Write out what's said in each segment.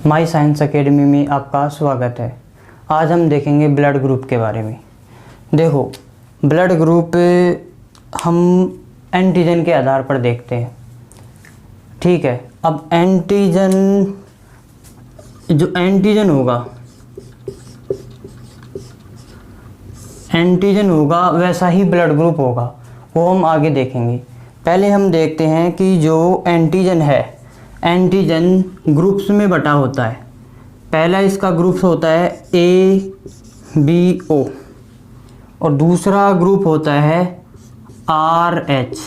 माई science academy में आपका स्वागत है। आज हम देखेंगे ब्लड ग्रुप के बारे में। देखो, ब्लड ग्रुप हम एंटीजन के आधार पर देखते हैं, ठीक है। अब एंटीजन होगा वैसा ही ब्लड ग्रुप होगा, वो हम आगे देखेंगे। पहले हम देखते हैं कि जो एंटीजन है, एंटीजन ग्रुप्स में बटा होता है। पहला इसका ग्रुप्स होता है ABO और दूसरा ग्रुप होता है RH।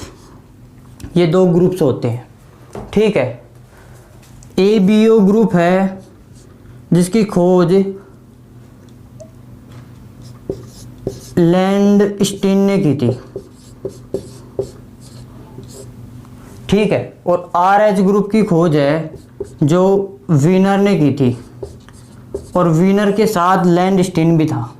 ये दो ग्रुप्स होते हैं, ठीक है। ABO ग्रुप है जिसकी खोज लैंडस्टीन ने की थी, ठीक है। और RH ग्रुप की खोज है जो वीनर ने की थी, और वीनर के साथ लैंडस्टीन भी था,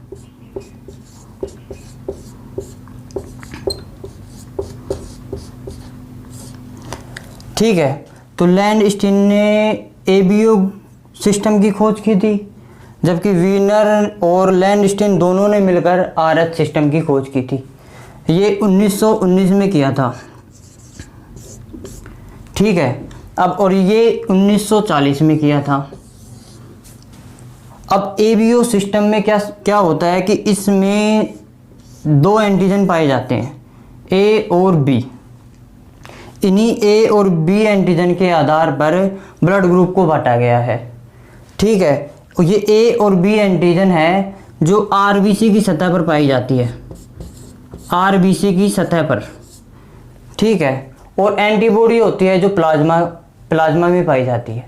ठीक है। तो लैंडस्टीन ने ABO सिस्टम की खोज की थी, जबकि वीनर और लैंडस्टीन दोनों ने मिलकर RH सिस्टम की खोज की थी। ये 1919 में किया था, ठीक है। अब और ये 1940 में किया था। अब ABO सिस्टम में क्या होता है कि इसमें दो एंटीजन पाए जाते हैं, A और B। इन्हीं A और B एंटीजन के आधार पर ब्लड ग्रुप को बांटा गया है, ठीक है। ये A और B एंटीजन है जो RBC की सतह पर पाई जाती है, RBC की सतह पर, ठीक है। और एंटीबॉडी होती है जो प्लाज्मा में पाई जाती है।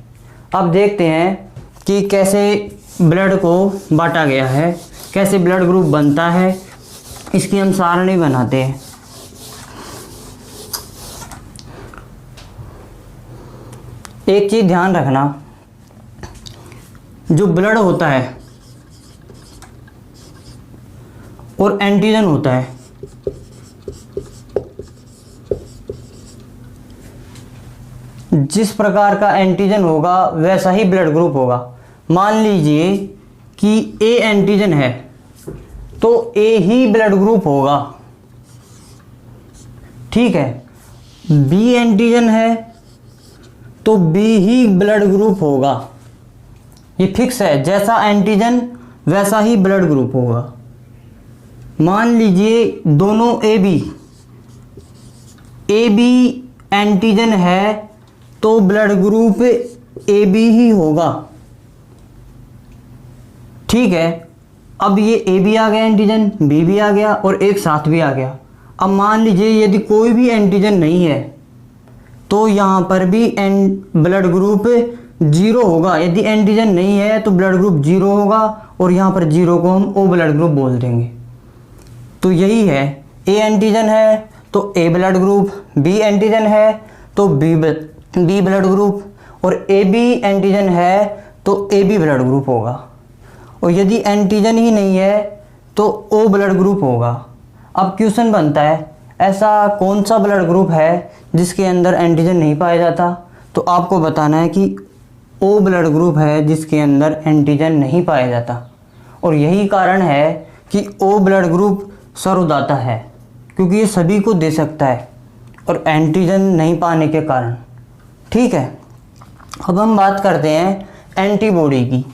अब देखते हैं कि कैसे ब्लड को बांटा गया है, कैसे ब्लड ग्रुप बनता है, इसकी हम सारणी बनाते हैं। एक चीज़ ध्यान रखना, जो ब्लड होता है और एंटीजन होता है, जिस प्रकार का एंटीजन होगा वैसा ही ब्लड ग्रुप होगा। मान लीजिए कि A एंटीजन है तो A ही ब्लड ग्रुप होगा, ठीक है। B एंटीजन है तो B ही ब्लड ग्रुप होगा, ये फिक्स है। जैसा एंटीजन वैसा ही ब्लड ग्रुप होगा। मान लीजिए दोनों AB एंटीजन है तो ब्लड ग्रुप AB ही होगा, ठीक है। अब ये AB आ गया एंटीजन, B भी आ गया और एक साथ भी आ गया। अब मान लीजिए यदि कोई भी एंटीजन नहीं है तो यहाँ पर भी ब्लड ग्रुप 0 होगा। यदि एंटीजन नहीं है तो ब्लड ग्रुप 0 होगा, और यहाँ पर 0 को हम O ब्लड ग्रुप बोल देंगे। तो यही है, A एंटीजन है तो A blood group, B antigen है तो B ब्लड ग्रुप, और AB एंटीजन है तो AB ब्लड ग्रुप होगा। और यदि एंटीजन ही नहीं है तो O ब्लड ग्रुप होगा। अब क्वेश्चन बनता है, ऐसा कौन सा ब्लड ग्रुप है जिसके अंदर एंटीजन नहीं पाया जाता? तो आपको बताना है कि O ब्लड ग्रुप है जिसके अंदर एंटीजन नहीं पाया जाता। और यही कारण है कि O ब्लड ग्रुप सर्वदाता है, क्योंकि ये सभी को दे सकता है और एंटीजन नहीं पाने के कारण, ठीक है। अब हम बात करते हैं एंटीबॉडी की।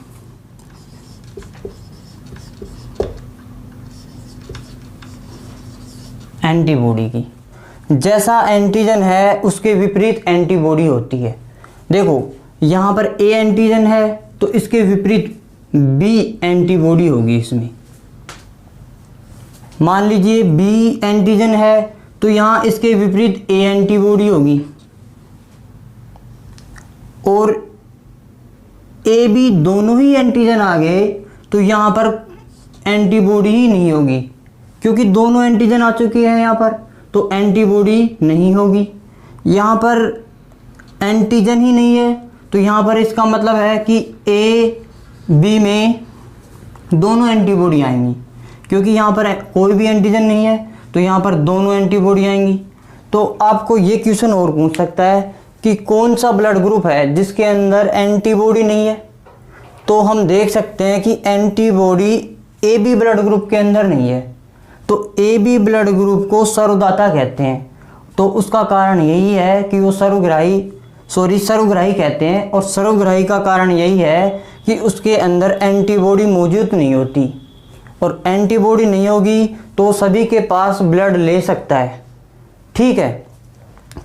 एंटीबॉडी की, जैसा एंटीजन है उसके विपरीत एंटीबॉडी होती है। देखो, यहाँ पर A एंटीजन है तो इसके विपरीत B एंटीबॉडी होगी इसमें। मान लीजिए B एंटीजन है तो यहाँ इसके विपरीत A एंटीबॉडी होगी, और AB दोनों ही एंटीजन आ गए तो यहाँ पर एंटीबॉडी ही नहीं होगी, क्योंकि दोनों एंटीजन आ चुके हैं यहाँ पर, तो एंटीबॉडी नहीं होगी। यहाँ पर एंटीजन ही नहीं है तो यहाँ पर इसका मतलब है कि A B में दोनों एंटीबॉडी आएंगी, क्योंकि यहाँ पर कोई भी एंटीजन नहीं है तो यहाँ पर दोनों एंटीबॉडी आएंगी। तो आपको ये क्वेश्चन और पूछ सकता है कि कौन सा ब्लड ग्रुप है जिसके अंदर एंटीबॉडी नहीं है। तो हम देख सकते हैं कि antibody A B blood group के अंदर नहीं है। तो ए बी ब्लड ग्रुप को सर्वदाता कहते हैं। तो उसका कारण यही है कि वो सर्वग्राही कहते हैं, और सर्वग्राही का कारण यही है कि उसके अंदर एंटीबॉडी मौजूद नहीं होती, और एंटीबॉडी नहीं होगी तो सभी के पास ब्लड ले सकता है। ठीक है,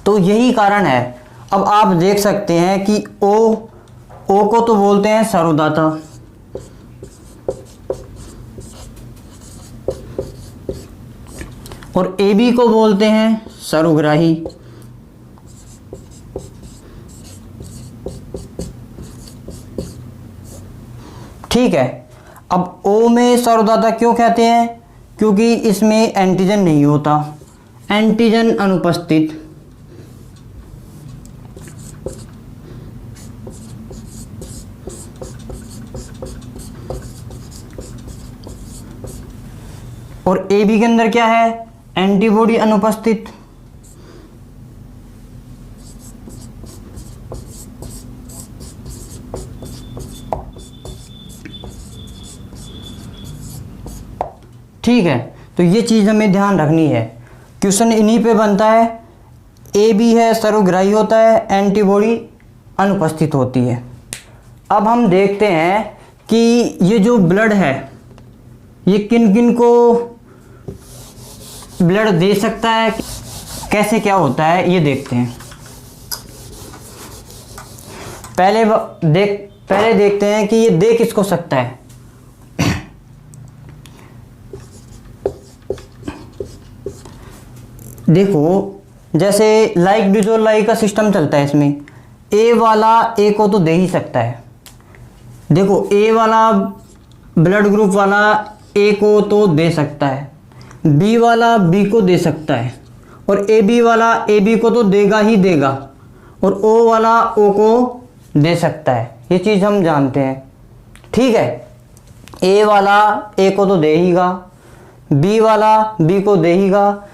तो यही कारण है। अब आप देख सकते हैं कि ओ को तो बोलते हैं सर्वदाता, और ए बी को बोलते हैं सर्वग्राही। ठीक है, अब ओ में सर्वदाता क्यों कहते हैं? क्योंकि इसमें एंटीजन नहीं होता, एंटीजन अनुपस्थित। और ए बी के अंदर क्या है? एंटीबॉडी अनुपस्थित। ठीक है, तो ये चीज़ हमें ध्यान रखनी है। क्वेश्चन इन्हीं पे बनता है। ए बी है, सर्वग्राही होता है, एंटीबॉडी अनुपस्थित होती है। अब हम देखते हैं कि ये जो ब्लड है ये किन किन को ब्लड दे सकता है, कैसे क्या होता है ये देखते हैं। पहले देखते हैं कि ये दे किसको सकता है। देखो, जैसे लाइक डिजोल लाइक का सिस्टम चलता है, इसमें ए वाला ए को तो दे ही सकता है। देखो, ए वाला ब्लड ग्रुप वाला ए को तो दे सकता है, बी वाला बी को दे सकता है, और ए बी वाला ए बी को तो देगा ही देगा, और ओ वाला ओ को दे सकता है। ये चीज़ हम जानते हैं। ठीक है, ए वाला ए को तो दे हीगा, बी वाला बी को दे हीगा,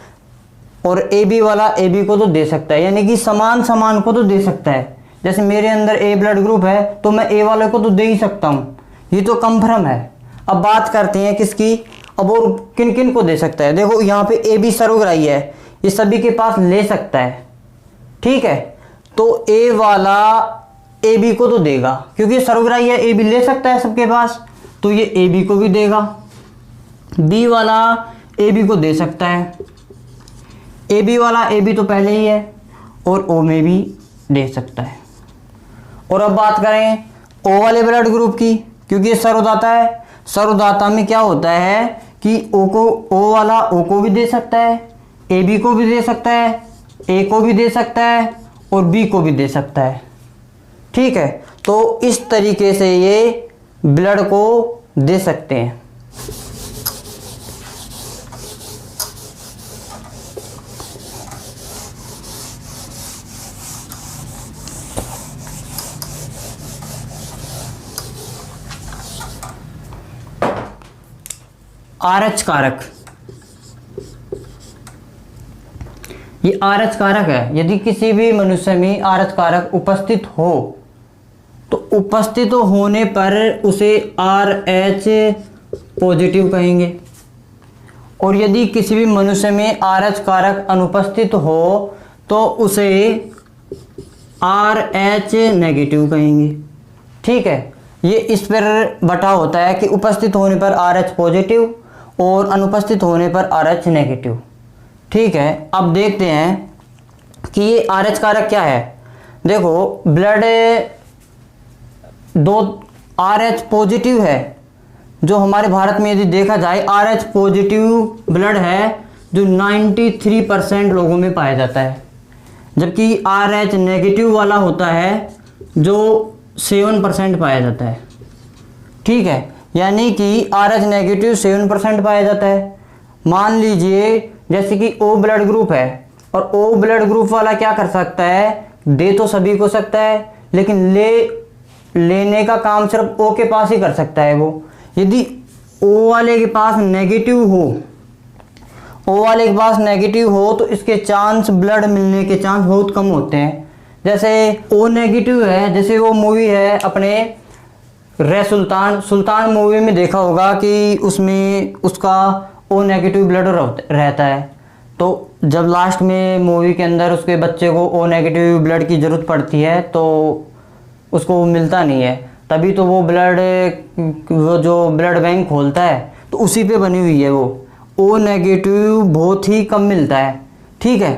और ए बी वाला ए बी को तो दे सकता है, यानी कि समान को तो दे सकता है। जैसे मेरे अंदर ए ब्लड ग्रुप है तो मैं ए वाले को तो दे ही सकता हूँ, ये तो कंफर्म है। अब बात करते हैं किसकी, अब और किन किन को दे सकता है। देखो, यहाँ पे ए बी सर्वग्राही है, ये सभी के पास ले सकता है। ठीक है, तो ए वाला ए बी को तो देगा, क्योंकि सर्वग्राही है, ए बी ले सकता है सबके पास, तो ये ए बी को भी देगा। बी वाला ए बी को दे सकता है, ए बी वाला ए बी तो पहले ही है, और ओ में भी दे सकता है। और अब बात करें ओ वाले ब्लड ग्रुप की, क्योंकि ये सर्वदाता है। सर्वदाता में क्या होता है कि ओ वाला ओ को भी दे सकता है, ए बी को भी दे सकता है, ए को भी दे सकता है, और बी को भी दे सकता है। ठीक है, तो इस तरीके से ये ब्लड को दे सकते हैं। आरएच कारक, ये आरएच कारक है। यदि किसी भी मनुष्य में आरएच कारक उपस्थित हो तो उपस्थित होने पर उसे RH पॉजिटिव कहेंगे, और यदि किसी भी मनुष्य में आरएच कारक अनुपस्थित हो तो उसे RH नेगेटिव कहेंगे। ठीक है, ये इस पर बटा होता है कि उपस्थित होने पर RH पॉजिटिव और अनुपस्थित होने पर RH नेगेटिव। ठीक है, अब देखते हैं कि ये RH कारक क्या है। देखो, ब्लड दो RH पॉजिटिव है, जो हमारे भारत में यदि देखा जाए RH पॉजिटिव ब्लड है जो 93% लोगों में पाया जाता है, जबकि RH नेगेटिव वाला होता है जो 7% पाया जाता है। ठीक है, यानी कि RH नेगेटिव 7% पाया जाता है। मान लीजिए जैसे कि O ब्लड ग्रुप है, और O ब्लड ग्रुप वाला क्या कर सकता है, दे तो सभी को सकता है, लेकिन लेने का काम सिर्फ O के पास ही कर सकता है वो। यदि O वाले के पास नेगेटिव हो तो इसके चांस, ब्लड मिलने के चांस बहुत कम होते हैं। जैसे O नेगेटिव है, जैसे वो मूवी है अपने रे सुल्तान, सुल्तान मूवी में देखा होगा कि उसमें उसका ओ नेगेटिव ब्लड रहता है। तो जब लास्ट में मूवी के अंदर उसके बच्चे को ओ नेगेटिव ब्लड की ज़रूरत पड़ती है तो उसको वो मिलता नहीं है, तभी तो वो जो ब्लड बैंक खोलता है तो उसी पे बनी हुई है वो। ओ नेगेटिव बहुत ही कम मिलता है, ठीक है।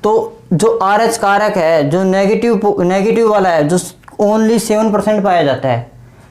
तो जो RH कारक है, जो नेगेटिव वाला है, जो ओनली 7% पाया जाता है,